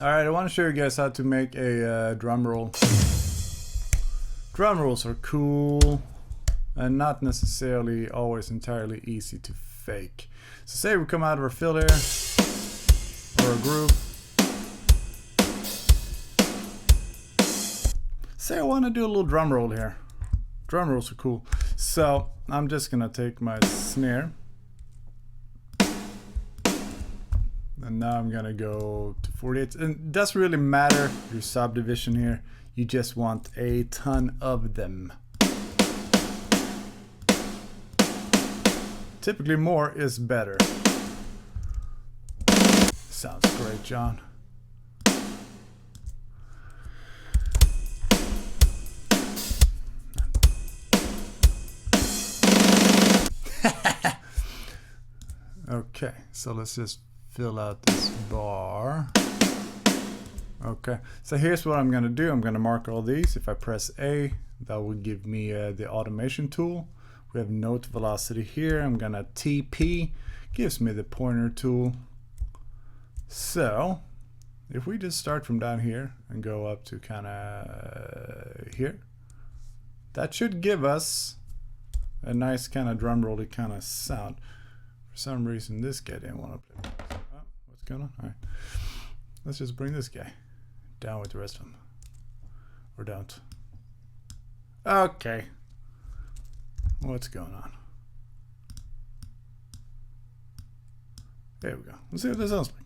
Alright, I want to show you guys how to make a drum roll. Drum rolls are cool and not necessarily always entirely easy to fake. So say we come out of our fill here, or a groove. Say I want to do a little drum roll here. Drum rolls are cool. So I'm just gonna take my snare. And now I'm gonna go to 48. And it doesn't really matter your subdivision here. You just want a ton of them. Typically more is better. Sounds great, John. Okay, so let's just fill out this bar. Okay, so here's what I'm gonna do. I'm gonna mark all these. If I press A, that will give me the automation tool. We have note velocity here. I'm gonna TP, gives me the pointer tool. So if we just start from down here and go up to kind of here, that should give us a nice kind of drum rolly kind of sound. For some reason this guy didn't want to play. Oh, what's going on? All right, let's just bring this guy down with the rest of them, or don't. Okay, what's going on? There we go. Let's see what this sounds like.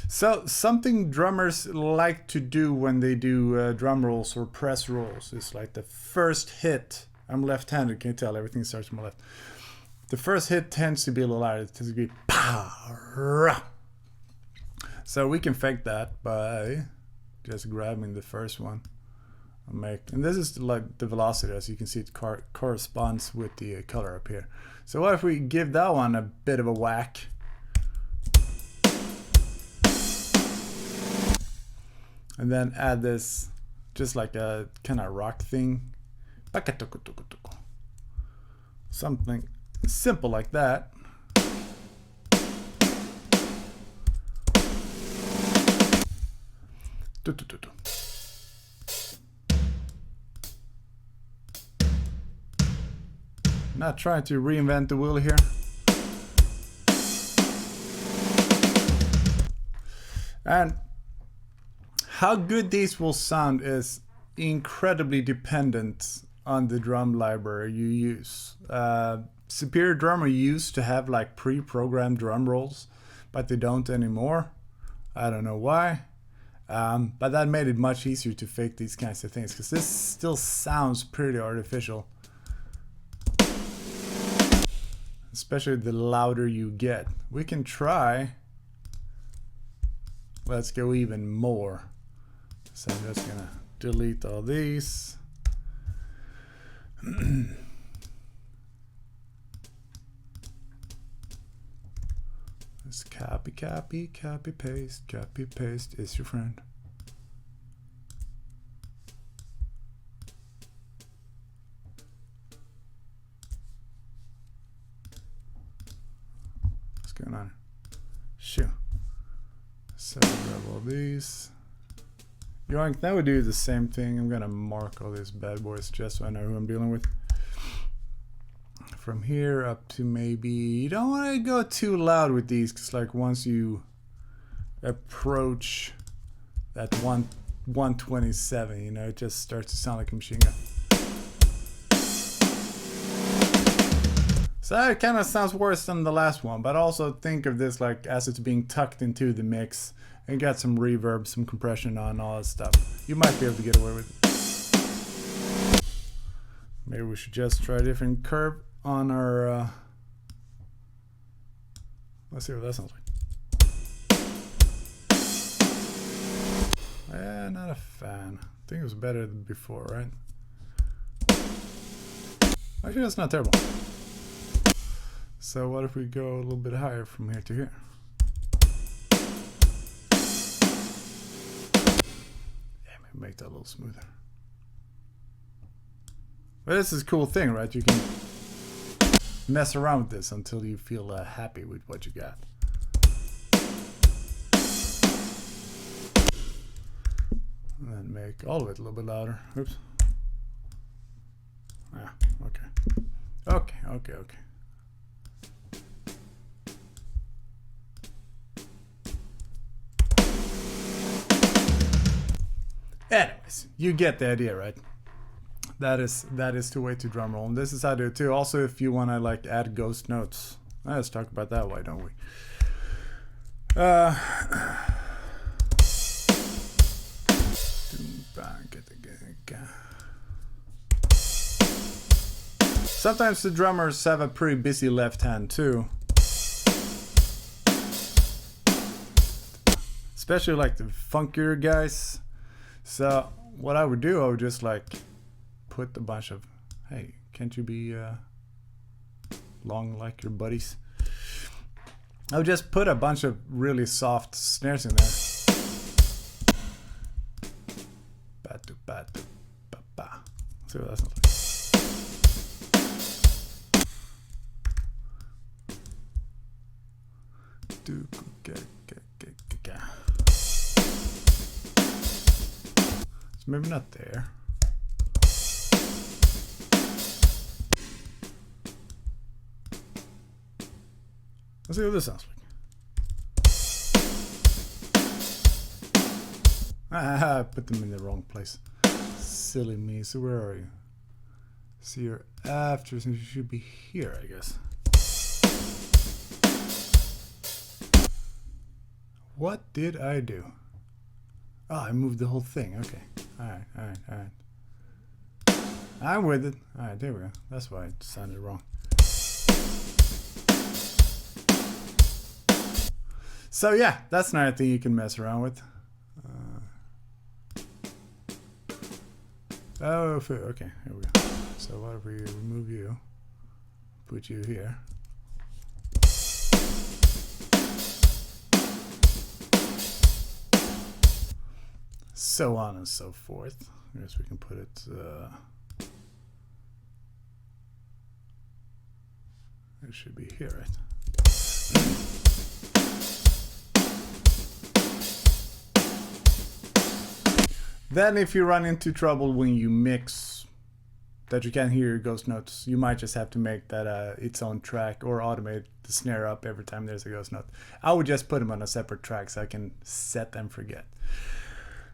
So something drummers like to do when they do drum rolls or press rolls is like the first hit. I'm left-handed, can you tell? Everything starts from my left. The first hit tends to be a little louder. It tends to be pow. So we can fake that by just grabbing the first one. And this is like the velocity, as you can see, it corresponds with the color up here. So what if we give that one a bit of a whack? And then add this, just like a kind of rock thing. Something simple like that. Not trying to reinvent the wheel here. And how good these will sound is incredibly dependent on the drum library you use. Superior Drummer used to have like pre-programmed drum rolls, but they don't anymore. I don't know why. But that made it much easier to fake these kinds of things, because this still sounds pretty artificial. Especially the louder you get. We can try. Let's go even more. So I'm just gonna delete all these. Let's copy, paste is your friend. What's going on? Sure. So grab all these. Yoink, now we do the same thing. I'm gonna mark all these bad boys just so I know who I'm dealing with. From here up to maybe, you don't want to go too loud with these, because like once you approach that 127, you know, it just starts to sound like a machine gun. So that kind of sounds worse than the last one, but also think of this like as it's being tucked into the mix and got some reverb, some compression on, all that stuff. You might be able to get away with it. Maybe we should just try a different curve on our let's see what that sounds like. Yeah, not a fan. I think it was better than before, right? Actually, that's not terrible. So what if we go a little bit higher from here to here? Yeah, maybe make that a little smoother. But this is a cool thing, right? You can mess around with this until you feel happy with what you got. And then make all of it a little bit louder. Oops. Ah, okay. Okay. Anyways, you get the idea, right? That is the way to drum roll, and this is how to do it too. Also, if you want to like add ghost notes, let's talk about that. Why don't we? Sometimes the drummers have a pretty busy left hand too. Especially like the funkier guys. So what I would do, I would just like put a bunch of, hey, can't you be long like your buddies? I would just put a bunch of really soft snares in there. See what that sounds like. So maybe not there. Let's see what this sounds like. I put them in the wrong place. Silly me. So where are you? So you're after, so you should be here, I guess. What did I do? Oh, I moved the whole thing. Okay. Alright. I'm with it. Alright, there we go. That's why it sounded wrong. So yeah, that's another thing you can mess around with. Okay, here we go. So what if we remove you, put you here. So on and so forth. I guess we can put it. It should be here, right? Then if you run into trouble when you mix that you can't hear your ghost notes, you might just have to make that its own track or automate the snare up every time there's a ghost note. I would just put them on a separate track so I can set and forget.